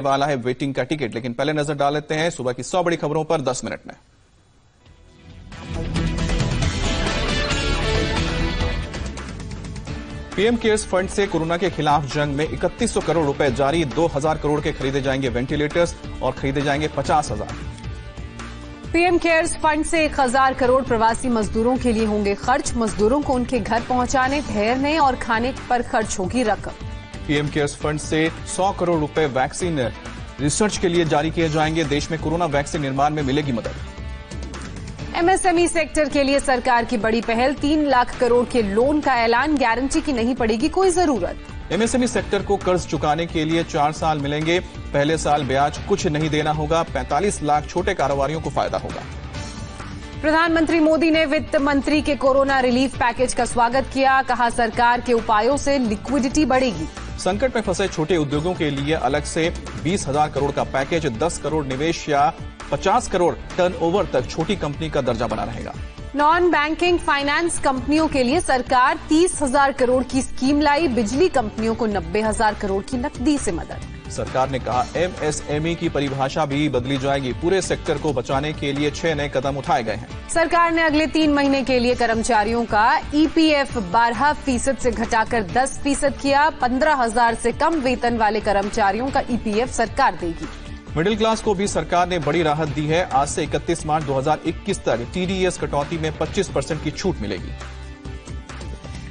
वाला है वेटिंग का टिकट, लेकिन पहले नजर डाल लेते हैं सुबह की 100 बड़ी खबरों पर 10 मिनट में। पीएम केयर्स फंड से कोरोना के खिलाफ जंग में 3100 करोड़ रुपए जारी। 2000 करोड़ के खरीदे जाएंगे वेंटिलेटर्स और खरीदे जाएंगे 50,000। पीएम केयर्स फंड से 1000 करोड़ प्रवासी मजदूरों के लिए होंगे खर्च। मजदूरों को उनके घर पहुंचाने, ठहरने और खाने पर खर्च होगी रकम। पीएम केयर्स फंड से 100 करोड़ रुपए वैक्सीन रिसर्च के लिए जारी किए जाएंगे। देश में कोरोना वैक्सीन निर्माण में मिलेगी मदद। एमएसएमई सेक्टर के लिए सरकार की बड़ी पहल। 3 लाख करोड़ के लोन का ऐलान। गारंटी की नहीं पड़ेगी कोई जरूरत। एमएसएमई सेक्टर को कर्ज चुकाने के लिए 4 साल मिलेंगे। पहले साल ब्याज कुछ नहीं देना होगा। 45 लाख छोटे कारोबारियों को फायदा होगा। प्रधानमंत्री मोदी ने वित्त मंत्री के कोरोना रिलीफ पैकेज का स्वागत किया। कहा सरकार के उपायों से लिक्विडिटी बढ़ेगी। संकट में फंसे छोटे उद्योगों के लिए अलग से 20,000 करोड़ का पैकेज। 10 करोड़ निवेश या 50 करोड़ टर्नओवर तक छोटी कंपनी का दर्जा बना रहेगा। नॉन बैंकिंग फाइनेंस कंपनियों के लिए सरकार 30,000 करोड़ की स्कीम लाई। बिजली कंपनियों को 90,000 करोड़ की नकदी से मदद। सरकार ने कहा एमएसएमई की परिभाषा भी बदली जाएगी। पूरे सेक्टर को बचाने के लिए 6 नए कदम उठाए गए हैं। सरकार ने अगले 3 महीने के लिए कर्मचारियों का ईपीएफ 12% से घटाकर 10% किया। 15,000 से कम वेतन वाले कर्मचारियों का ईपीएफ सरकार देगी। मिडिल क्लास को भी सरकार ने बड़ी राहत दी है। आज से 31 मार्च 2021 तक टीडीएस कटौती में 25% की छूट मिलेगी।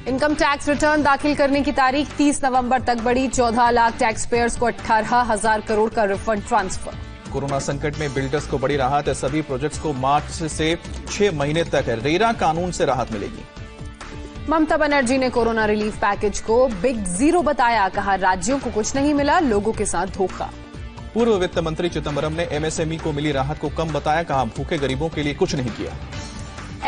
इनकम टैक्स रिटर्न दाखिल करने की तारीख 30 नवंबर तक बढ़ी। 14 लाख टैक्स पेयर्स को 18,000 करोड़ का रिफंड ट्रांसफर। कोरोना संकट में बिल्डर्स को बड़ी राहत है। सभी प्रोजेक्ट्स को मार्च से 6 महीने तक रेरा कानून से राहत मिलेगी। ममता बनर्जी ने कोरोना रिलीफ पैकेज को बिग जीरो बताया। कहा राज्यों को कुछ नहीं मिला, लोगों के साथ धोखा। पूर्व वित्त मंत्री चिदम्बरम ने एमएसएमई को मिली राहत को कम बताया। कहा भूखे गरीबों के लिए कुछ नहीं किया।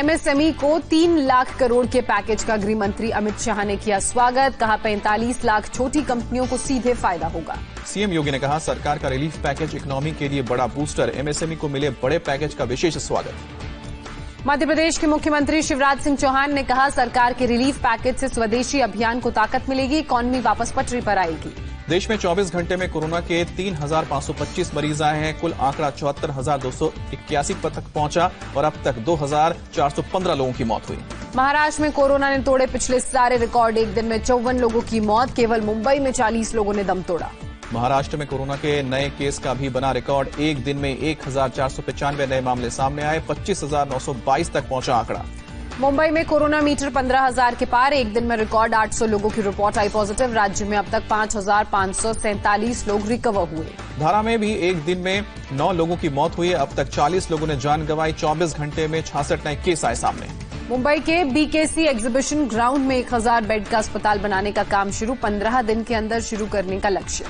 एमएसएमई को 3 लाख करोड़ के पैकेज का गृह मंत्री अमित शाह ने किया स्वागत। कहा 45 लाख छोटी कंपनियों को सीधे फायदा होगा। सीएम योगी ने कहा सरकार का रिलीफ पैकेज इकोनॉमी के लिए बड़ा बूस्टर। एमएसएमई को मिले बड़े पैकेज का विशेष स्वागत। मध्य प्रदेश के मुख्यमंत्री शिवराज सिंह चौहान ने कहा सरकार के रिलीफ पैकेज से स्वदेशी अभियान को ताकत मिलेगी। इकॉनमी वापस पटरी पर आएगी। देश में 24 घंटे में कोरोना के 3,525 मरीज आए हैं। कुल आंकड़ा 74,281 तक पहुंचा और अब तक 2,415 लोगों की मौत हुई। महाराष्ट्र में कोरोना ने तोड़े पिछले सारे रिकॉर्ड। एक दिन में 54 लोगों की मौत। केवल मुंबई में 40 लोगों ने दम तोड़ा। महाराष्ट्र में कोरोना के नए केस का भी बना रिकॉर्ड। एक दिन में 1,495 नए मामले सामने आए। 25,922 तक पहुंचा आंकड़ा। मुंबई में कोरोना मीटर 15,000 के पार। एक दिन में रिकॉर्ड 800 लोगों की रिपोर्ट आई पॉजिटिव। राज्य में अब तक 5,547 लोग रिकवर हुए। धारा में भी एक दिन में 9 लोगों की मौत हुई है। अब तक 40 लोगों ने जान गंवाई। 24 घंटे में 66 नए केस आए सामने। मुंबई के बीकेसी एग्जीबिशन ग्राउंड में 1000 बेड का अस्पताल बनाने का काम शुरू। 15 दिन के अंदर शुरू करने का लक्ष्य।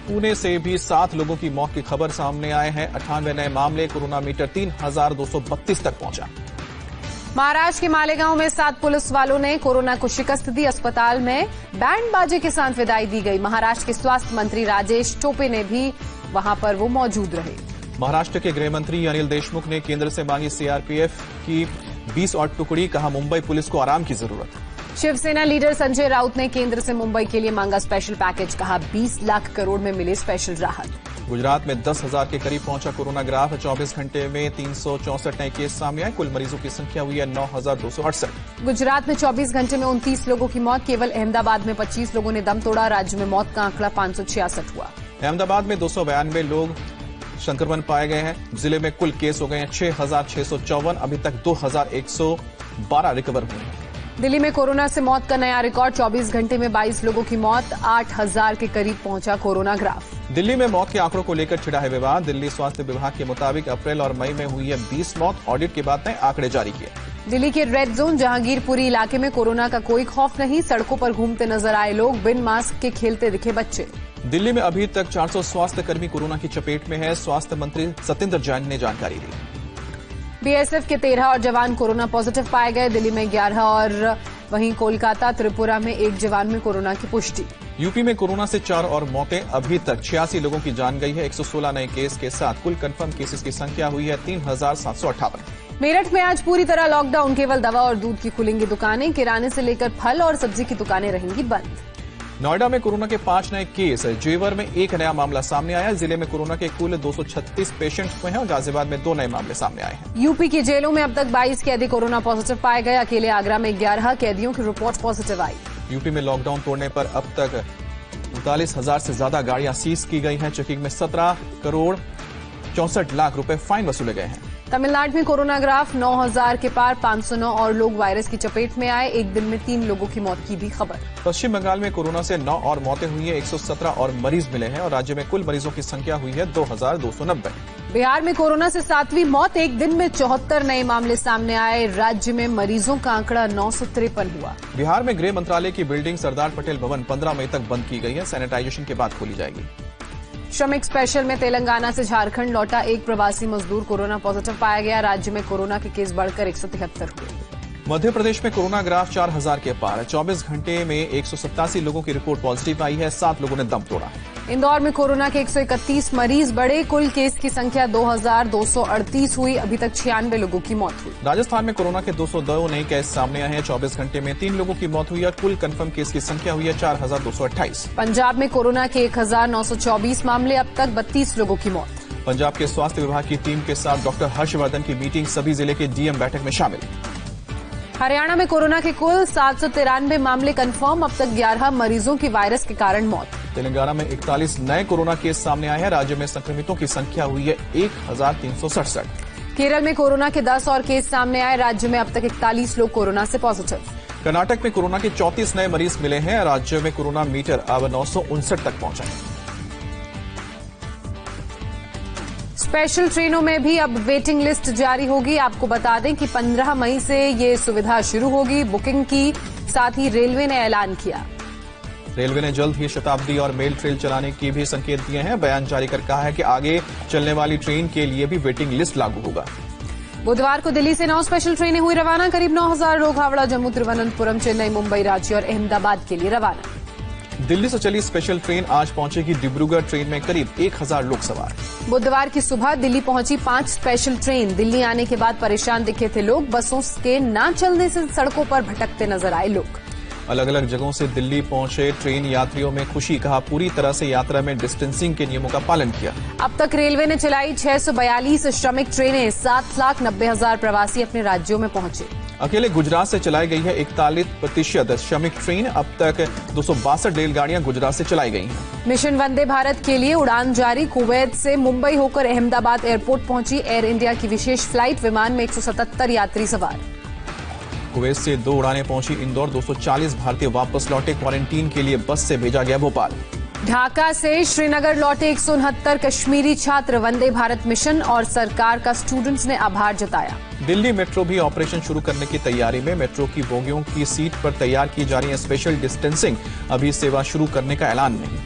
पुणे से भी 7 लोगों की मौत की खबर सामने आए हैं। 98 नए मामले। कोरोना मीटर 3,232 तक पहुंचा। महाराष्ट्र के मालेगांव में 7 पुलिस वालों ने कोरोना को शिकस्त दी। अस्पताल में बैंड बाजे के साथ विदाई दी गई। महाराष्ट्र के स्वास्थ्य मंत्री राजेश टोपे ने भी वहां पर वो मौजूद रहे। महाराष्ट्र के गृह मंत्री अनिल देशमुख ने केंद्र से मांगी सीआरपीएफ की 20 और टुकड़ी। कहा मुंबई पुलिस को आराम की जरूरत। शिवसेना लीडर संजय राउत ने केंद्र से मुंबई के लिए मांगा स्पेशल पैकेज। कहा 20 लाख करोड़ में मिले स्पेशल राहत। गुजरात में 10,000 के करीब पहुंचा कोरोना ग्राफ। 24 घंटे में 364 नए केस सामने आए। कुल मरीजों की संख्या हुई है 9,268। गुजरात में 24 घंटे में 29 लोगों की मौत। केवल अहमदाबाद में 25 लोगों ने दम तोड़ा। राज्य में मौत का आंकड़ा 566 हुआ। अहमदाबाद में 292 लोग संक्रमण पाए गए हैं। जिले में कुल केस हो गए हैं 6,654। अभी तक 2,112 रिकवर हुए हैं। दिल्ली में कोरोना से मौत का नया रिकॉर्ड। 24 घंटे में 22 लोगों की मौत। 8,000 के करीब पहुंचा कोरोना ग्राफ। दिल्ली में मौत के आंकड़ों को लेकर छिड़ा है विवाद। दिल्ली स्वास्थ्य विभाग के मुताबिक अप्रैल और मई में हुई है 20 मौत। ऑडिट के बाद नए आंकड़े जारी किए। दिल्ली के रेड जोन जहांगीरपुरी इलाके में कोरोना का कोई खौफ नहीं। सड़कों पर घूमते नजर आए लोग। बिन मास्क के खेलते दिखे बच्चे। दिल्ली में अभी तक 400 स्वास्थ्य कर्मी कोरोना की चपेट में है। स्वास्थ्य मंत्री सत्येंद्र जैन ने जानकारी दी। बीएसएफ के 13 और जवान कोरोना पॉजिटिव पाए गए। दिल्ली में 11 और वहीं कोलकाता त्रिपुरा में 1 जवान में कोरोना की पुष्टि। यूपी में कोरोना से 4 और मौतें। अभी तक 86 लोगों की जान गई है। 116 नए केस के साथ कुल कंफर्म केसेस की संख्या हुई है 3,758। मेरठ में आज पूरी तरह लॉकडाउन। केवल दवा और दूध की खुलेंगी दुकानें। किराने से लेकर फल और सब्जी की दुकानें रहेंगी बंद। नोएडा में कोरोना के 5 नए केस, जेवर में एक नया मामला सामने आया। जिले में कोरोना के कुल 236 पेशेंट्स हुए हैं और गाजियाबाद में 2 नए मामले सामने आए हैं। यूपी की जेलों में अब तक 22 कैदी कोरोना पॉजिटिव पाए गए। अकेले आगरा में 11 कैदियों की रिपोर्ट पॉजिटिव आई। यूपी में लॉकडाउन तोड़ने पर अब तक 39,000 से ज्यादा गाड़ियां सीज की गई हैं। चेकिंग में 17 करोड़ 64 लाख रुपए फाइन वसूले गए हैं। तमिलनाडु में कोरोना ग्राफ 9,000 के पार, 509 और लोग वायरस की चपेट में आए। एक दिन में 3 लोगों की मौत की भी खबर। पश्चिम बंगाल में कोरोना से 9 और मौतें हुई हैं। 117 और मरीज मिले हैं और राज्य में कुल मरीजों की संख्या हुई है 2,290। बिहार में कोरोना से 7वीं मौत, एक दिन में 74 नए मामले सामने आए। राज्य में मरीजों का आंकड़ा 953 हुआ। बिहार में गृह मंत्रालय की बिल्डिंग सरदार पटेल भवन 15 मई तक बंद की गई है। सैनिटाइजेशन के बाद खोली जाएगी। श्रमिक स्पेशल में तेलंगाना से झारखंड लौटा एक प्रवासी मजदूर कोरोना पॉजिटिव पाया गया। राज्य में कोरोना के केस बढ़कर 173 हुए। मध्य प्रदेश में कोरोना ग्राफ 4,000 के पार, 24 घंटे में 187 लोगों की रिपोर्ट पॉजिटिव आई है। 7 लोगों ने दम तोड़ा है। इंदौर में कोरोना के 131 मरीज बढ़े, कुल केस की संख्या 2,238 हुई। अभी तक 96 लोगों की मौत हुई। राजस्थान में कोरोना के 202 नए केस सामने आए हैं। 24 घंटे में 3 लोगों की मौत हुई है। कुल कंफर्म केस की संख्या हुई है 4,228। पंजाब में कोरोना के 1,924 मामले, अब तक 32 लोगों की मौत। पंजाब के स्वास्थ्य विभाग की टीम के साथ डॉक्टर हर्षवर्धन की मीटिंग, सभी जिले के डीएम बैठक में शामिल। हरियाणा में कोरोना के कुल 793 मामले कंफर्म, अब तक 11 मरीजों की वायरस के कारण मौत। तेलंगाना में 41 नए कोरोना केस सामने आए हैं। राज्य में संक्रमितों की संख्या हुई है 1,367। केरल में कोरोना के 10 और केस सामने आए। राज्य में अब तक 41 लोग कोरोना से पॉजिटिव। कर्नाटक में कोरोना के 34 नए मरीज मिले हैं। राज्य में कोरोना मीटर अब 959 तक पहुंचा है। स्पेशल ट्रेनों में भी अब वेटिंग लिस्ट जारी होगी। आपको बता दें कि 15 मई से ये सुविधा शुरू होगी। बुकिंग की साथ ही रेलवे ने ऐलान किया। रेलवे ने जल्द ही शताब्दी और मेल ट्रेन चलाने की भी संकेत दिए हैं। बयान जारी कर कहा है कि आगे चलने वाली ट्रेन के लिए भी वेटिंग लिस्ट लागू होगा। बुधवार को दिल्ली से 9 स्पेशल ट्रेनें हुई रवाना। करीब 9,000 लोग हावड़ा, जम्मू, तिरुवनंतपुरम, चेन्नई, मुंबई, रांची और अहमदाबाद के लिए रवाना। दिल्ली से चली स्पेशल ट्रेन आज पहुंचेगी डिब्रूगढ़। ट्रेन में करीब 1,000 लोग सवार। बुधवार की सुबह दिल्ली पहुंची 5 स्पेशल ट्रेन। दिल्ली आने के बाद परेशान दिखे थे लोग। बसों के न चलने से सड़कों पर भटकते नजर आए लोग। अलग अलग जगहों से दिल्ली पहुंचे ट्रेन यात्रियों में खुशी, कहा पूरी तरह से यात्रा में डिस्टेंसिंग के नियमों का पालन किया। अब तक रेलवे ने चलाई 642 श्रमिक ट्रेनें। 7,90,000 प्रवासी अपने राज्यों में पहुंचे। अकेले गुजरात से चलाई गई है 41% श्रमिक ट्रेन। अब तक 262 रेलगाड़ियां गुजरात से चलाई गई हैं। मिशन वंदे भारत के लिए उड़ान जारी। कुवैत से मुंबई होकर अहमदाबाद एयरपोर्ट पहुंची एयर इंडिया की विशेष फ्लाइट। विमान में 177 यात्री सवार। कुवैत से 2 उड़ानें पहुंची इंदौर। 240 भारतीय वापस लौटे। क्वारंटीन के लिए बस से भेजा गया भोपाल। ढाका से श्रीनगर लौटे 169 कश्मीरी छात्र। वंदे भारत मिशन और सरकार का स्टूडेंट्स ने आभार जताया। दिल्ली मेट्रो भी ऑपरेशन शुरू करने की तैयारी में। मेट्रो की बोगियों की सीट पर तैयार की जा रही है स्पेशल डिस्टेंसिंग। अभी सेवा शुरू करने का ऐलान नहीं।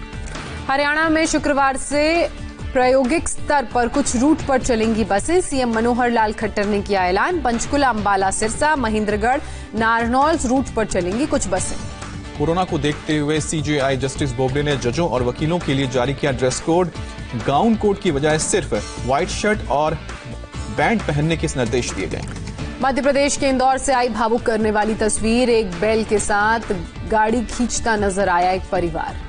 हरियाणा में शुक्रवार से प्रायोगिक स्तर पर कुछ रूट पर चलेंगी बसें। सीएम मनोहर लाल खट्टर ने किया ऐलान। पंचकुला, अंबाला, सिरसा, महेंद्रगढ़, नारनौल रूट पर चलेंगी कुछ बसें। कोरोना को देखते हुए सीजेआई जस्टिस बोबडे ने जजों और वकीलों के लिए जारी किया ड्रेस कोड। गाउन कोड की बजाय सिर्फ व्हाइट शर्ट और बैंड पहनने के निर्देश दिए गए। मध्य प्रदेश के इंदौर से आई भावुक करने वाली तस्वीर। एक बैल के साथ गाड़ी खींचता नजर आया एक परिवार।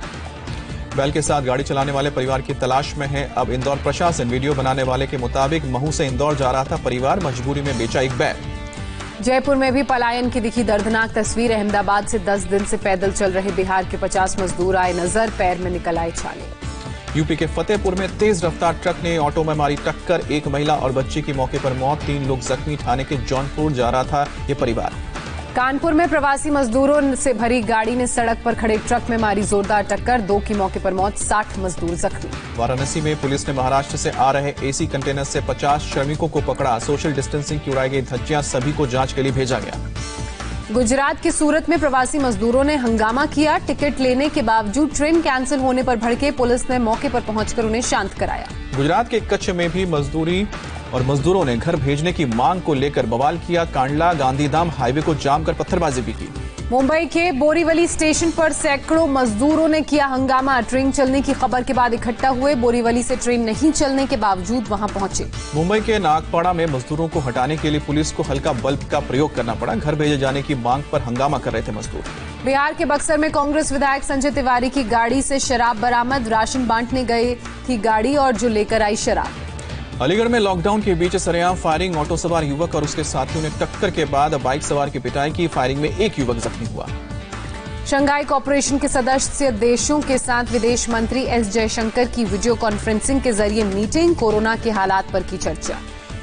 बैल के साथ गाड़ी चलाने वाले परिवार की तलाश में है अब इंदौर प्रशासन। वीडियो बनाने वाले के मुताबिक महू से इंदौर जा रहा था परिवार। मजबूरी में बेचा एक बैल। जयपुर में भी पलायन की दिखी दर्दनाक तस्वीर। अहमदाबाद से 10 दिन से पैदल चल रहे बिहार के 50 मजदूर आए नजर। पैर में निकल आए छाले। यूपी के फतेहपुर में तेज रफ्तार ट्रक ने ऑटो में मारी टक्कर। एक महिला और बच्चे की मौके पर मौत। 3 लोग जख्मी। ठाणे के जौनपुर जा रहा था ये परिवार। कानपुर में प्रवासी मजदूरों से भरी गाड़ी ने सड़क पर खड़े ट्रक में मारी जोरदार टक्कर। 2 की मौके पर मौत, 60 मजदूर जख्मी। वाराणसी में पुलिस ने महाराष्ट्र से आ रहे एसी कंटेनर से 50 श्रमिकों को पकड़ा। सोशल डिस्टेंसिंग की उड़ाई गई धज्जियां सभी को जांच के लिए भेजा गया। गुजरात के सूरत में प्रवासी मजदूरों ने हंगामा किया। टिकट लेने के बावजूद ट्रेन कैंसिल होने पर भड़के। पुलिस ने मौके पर पहुंचकर उन्हें शांत कराया। गुजरात के कच्छ में भी मजदूरों ने घर भेजने की मांग को लेकर बवाल किया। कांडला गांधीधाम हाईवे को जाम कर पत्थरबाजी भी की। मुंबई के बोरीवली स्टेशन पर सैकड़ों मजदूरों ने किया हंगामा। ट्रेन चलने की खबर के बाद इकट्ठा हुए। बोरीवली से ट्रेन नहीं चलने के बावजूद वहां पहुंचे। मुंबई के नागपाड़ा में मजदूरों को हटाने के लिए पुलिस को हल्का बल्ब का प्रयोग करना पड़ा। घर भेजे जाने की मांग पर हंगामा कर रहे थे मजदूर। बिहार के बक्सर में कांग्रेस विधायक संजय तिवारी की गाड़ी से शराब बरामद। राशन बांटने गई थी गाड़ी और जो लेकर आई शराब। अलीगढ़ में लॉकडाउन के बीच सरेआम फायरिंग। ऑटो सवार युवक और उसके साथियों ने टक्कर के बाद बाइक सवार की पिटाई की। फायरिंग में एक युवक जख्मी हुआ। शंघाई कॉरपोरेशन के सदस्य देशों के साथ विदेश मंत्री एस जयशंकर की वीडियो कॉन्फ्रेंसिंग के जरिए मीटिंग। कोरोना के हालात पर की चर्चा।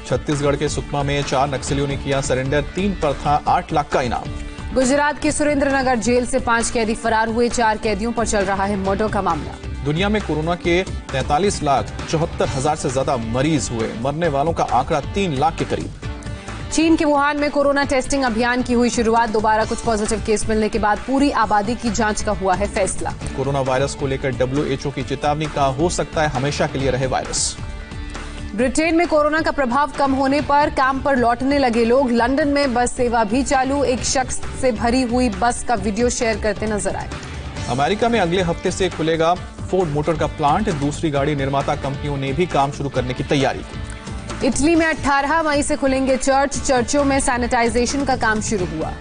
छत्तीसगढ़ के सुकमा में 4 नक्सलियों ने किया सरेंडर। 3 पर था 8 लाख का इनाम। गुजरात के सुरेंद्रनगर जेल से 5 कैदी फरार हुए। 4 कैदियों पर चल रहा है मर्डर का मामला। दुनिया में कोरोना के 43,74,000 से ज्यादा मरीज हुए। मरने वालों का आंकड़ा 3 लाख के करीब। चीन के वुहान में कोरोना टेस्टिंग अभियान की हुई शुरुआत। दोबारा कुछ पॉजिटिव केस मिलने के बाद पूरी आबादी की जांच का हुआ है फैसला। कोरोना वायरस को लेकर WHO की चेतावनी का हो सकता है हमेशा के लिए रहे वायरस। ब्रिटेन में कोरोना का प्रभाव कम होने पर काम पर लौटने लगे लोग। लंदन में बस सेवा भी चालू। एक शख्स से भरी हुई बस का वीडियो शेयर करते नजर आए। अमेरिका में अगले हफ्ते से खुलेगा फोर्ड मोटर का प्लांट। दूसरी गाड़ी निर्माता कंपनियों ने भी काम शुरू करने की तैयारी की। इटली में 18 मई से खुलेंगे चर्च। चर्चों में सैनिटाइजेशन का काम शुरू हुआ।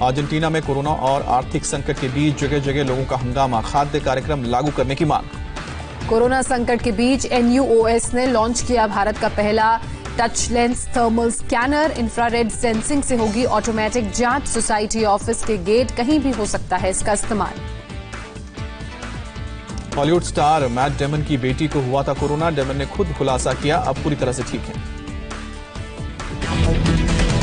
अर्जेंटीना में कोरोना और आर्थिक संकट के बीच जगह जगह लोगों का हंगामा। खाद्य कार्यक्रम लागू करने की मांग। कोरोना संकट के बीच NUOS ने लॉन्च किया भारत का पहला touch lens thermal scanner. Infrared sensing से होगी ऑटोमेटिक जांच। सोसाइटी ऑफिस के गेट कहीं भी हो सकता है इसका इस्तेमाल। हॉलीवुड स्टार मैट डेमन की बेटी को हुआ था कोरोना। डेमन ने खुद खुलासा किया अब पूरी तरह से ठीक है।